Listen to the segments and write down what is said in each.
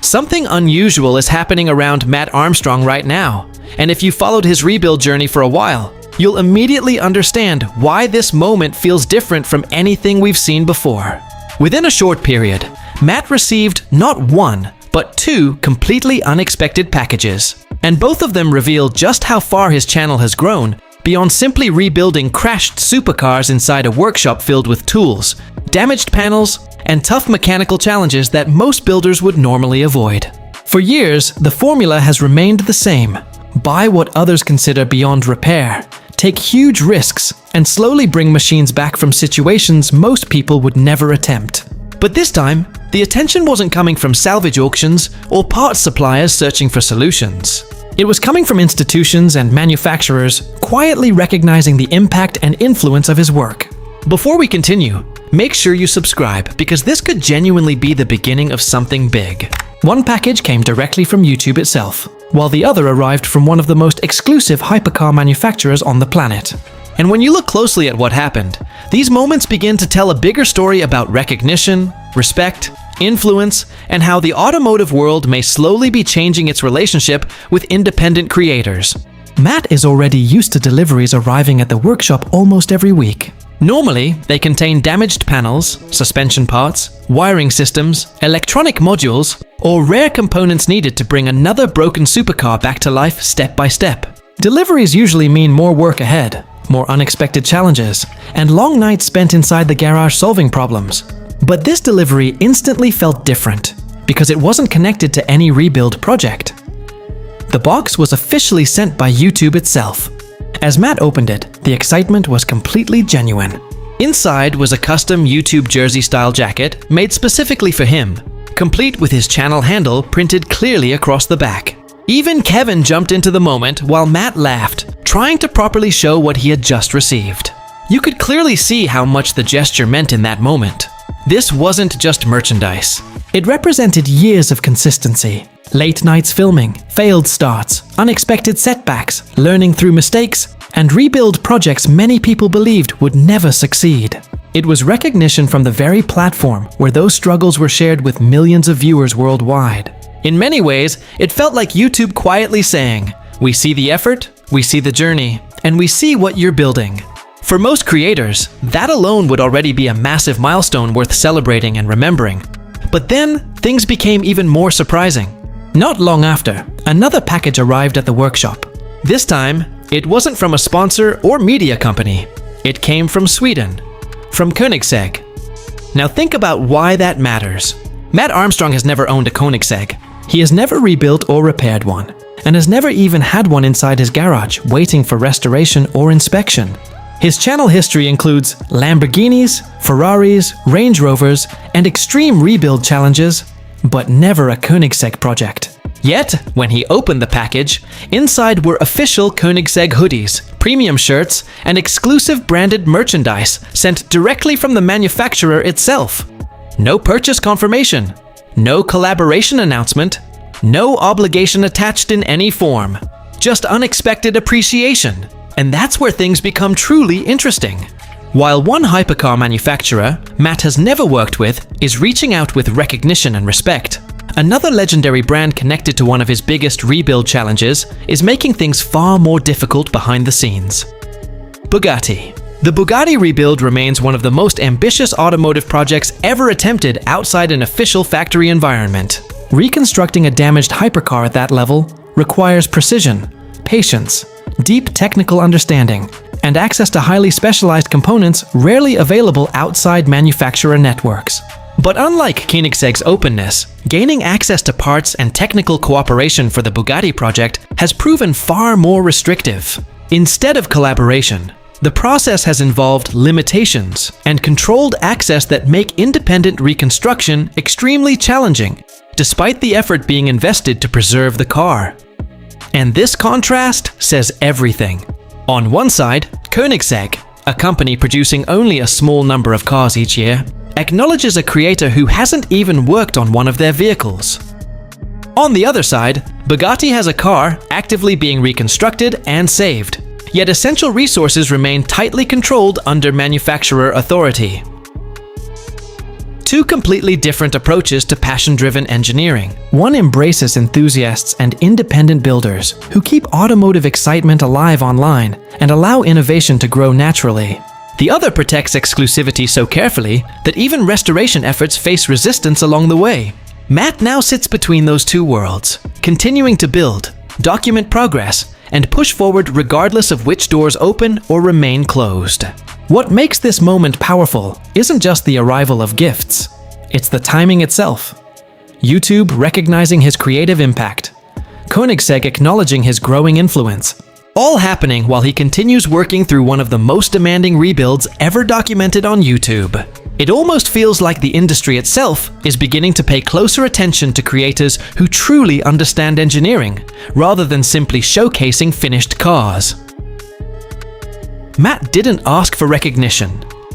Something unusual is happening around Mat Armstrong right now, and if you followed his rebuild journey for a while, you'll immediately understand why this moment feels different from anything we've seen before. Within a short period, Mat received not one, but two completely unexpected packages, and both of them reveal just how far his channel has grown beyond simply rebuilding crashed supercars inside a workshop filled with tools, damaged panels, and tough mechanical challenges that most builders would normally avoid. For years, the formula has remained the same. Buy what others consider beyond repair, take huge risks, and slowly bring machines back from situations most people would never attempt. But this time, the attention wasn't coming from salvage auctions or parts suppliers searching for solutions. It was coming from institutions and manufacturers quietly recognizing the impact and influence of his work. Before we continue, make sure you subscribe because this could genuinely be the beginning of something big. One package came directly from YouTube itself, while the other arrived from one of the most exclusive hypercar manufacturers on the planet. And when you look closely at what happened, these moments begin to tell a bigger story about recognition, respect, influence, and how the automotive world may slowly be changing its relationship with independent creators. Mat is already used to deliveries arriving at the workshop almost every week. Normally, they contain damaged panels, suspension parts, wiring systems, electronic modules, or rare components needed to bring another broken supercar back to life step by step. Deliveries usually mean more work ahead, more unexpected challenges, and long nights spent inside the garage solving problems. But this delivery instantly felt different, because it wasn't connected to any rebuild project. The box was officially sent by YouTube itself. As Mat opened it, the excitement was completely genuine. Inside was a custom YouTube jersey-style jacket made specifically for him, complete with his channel handle printed clearly across the back. Even Kevin jumped into the moment while Mat laughed, trying to properly show what he had just received. You could clearly see how much the gesture meant in that moment. This wasn't just merchandise. It represented years of consistency. Late nights filming, failed starts, unexpected setbacks, learning through mistakes, and rebuild projects many people believed would never succeed. It was recognition from the very platform where those struggles were shared with millions of viewers worldwide. In many ways, it felt like YouTube quietly saying, "We see the effort, we see the journey, and we see what you're building." For most creators, that alone would already be a massive milestone worth celebrating and remembering. But then, things became even more surprising. Not long after, another package arrived at the workshop. This time, it wasn't from a sponsor or media company. It came from Sweden, from Koenigsegg. Now think about why that matters. Mat Armstrong has never owned a Koenigsegg. He has never rebuilt or repaired one, and has never even had one inside his garage waiting for restoration or inspection. His channel history includes Lamborghinis, Ferraris, Range Rovers, and extreme rebuild challenges, but never a Koenigsegg project. Yet, when he opened the package, inside were official Koenigsegg hoodies, premium shirts, and exclusive branded merchandise sent directly from the manufacturer itself. No purchase confirmation, no collaboration announcement, no obligation attached in any form, just unexpected appreciation. And that's where things become truly interesting. While one hypercar manufacturer Mat has never worked with is reaching out with recognition and respect, another legendary brand connected to one of his biggest rebuild challenges is making things far more difficult behind the scenes. Bugatti. The Bugatti rebuild remains one of the most ambitious automotive projects ever attempted outside an official factory environment. Reconstructing a damaged hypercar at that level requires precision, patience, deep technical understanding, and access to highly specialized components rarely available outside manufacturer networks. But unlike Koenigsegg's openness, gaining access to parts and technical cooperation for the Bugatti project has proven far more restrictive. Instead of collaboration, the process has involved limitations and controlled access that make independent reconstruction extremely challenging, despite the effort being invested to preserve the car. And this contrast says everything. On one side, Koenigsegg, a company producing only a small number of cars each year, acknowledges a creator who hasn't even worked on one of their vehicles. On the other side, Bugatti has a car actively being reconstructed and saved, yet essential resources remain tightly controlled under manufacturer authority. two completely different approaches to passion-driven engineering. One embraces enthusiasts and independent builders who keep automotive excitement alive online and allow innovation to grow naturally. The other protects exclusivity so carefully that even restoration efforts face resistance along the way. Mat now sits between those two worlds, continuing to build, document progress, and push forward regardless of which doors open or remain closed. What makes this moment powerful isn't just the arrival of gifts, it's the timing itself. YouTube recognizing his creative impact, Koenigsegg acknowledging his growing influence, all happening while he continues working through one of the most demanding rebuilds ever documented on YouTube. It almost feels like the industry itself is beginning to pay closer attention to creators who truly understand engineering, rather than simply showcasing finished cars. Mat didn't ask for recognition.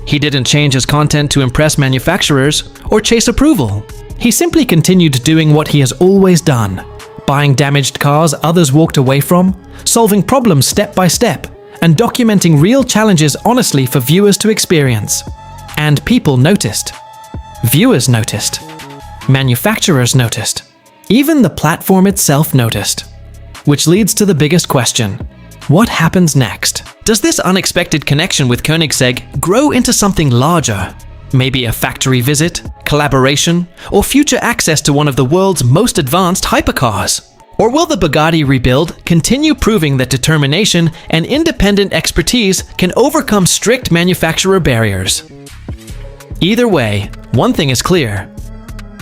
He didn't change his content to impress manufacturers or chase approval. He simply continued doing what he has always done, buying damaged cars others walked away from, solving problems step by step, and documenting real challenges honestly for viewers to experience. And people noticed. Viewers noticed. Manufacturers noticed. Even the platform itself noticed. Which leads to the biggest question. What happens next? Does this unexpected connection with Koenigsegg grow into something larger? Maybe a factory visit, collaboration, or future access to one of the world's most advanced hypercars? Or will the Bugatti rebuild continue proving that determination and independent expertise can overcome strict manufacturer barriers? Either way, one thing is clear.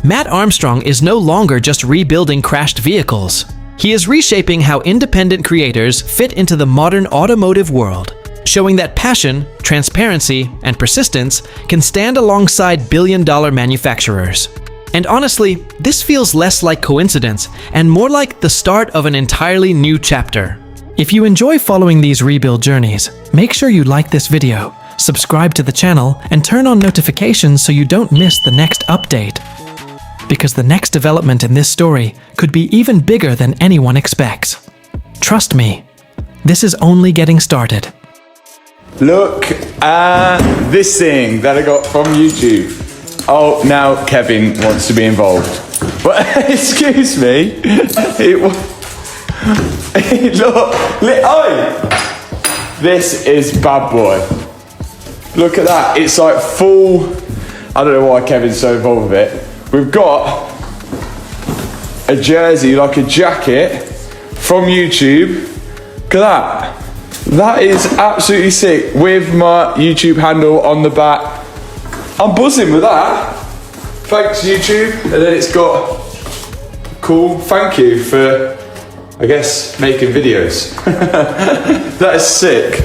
Mat Armstrong is no longer just rebuilding crashed vehicles. He is reshaping how independent creators fit into the modern automotive world, showing that passion, transparency, and persistence can stand alongside billion-dollar manufacturers. And honestly, this feels less like coincidence and more like the start of an entirely new chapter. If you enjoy following these rebuild journeys, make sure you like this video, subscribe to the channel, and turn on notifications so you don't miss the next update. Because the next development in this story could be even bigger than anyone expects. Trust me, this is only getting started. Look at this thing that I got from YouTube. Oh, now Kevin wants to be involved. But excuse me. This is bad boy. Look at that. It's like full. I don't know why Kevin's so involved with it. We've got a jersey, like a jacket from YouTube. Look at that. That is absolutely sick, with my YouTube handle on the back. I'm buzzing with that. Thanks, YouTube. And then it's got cool thank you for, I guess, making videos. That is sick.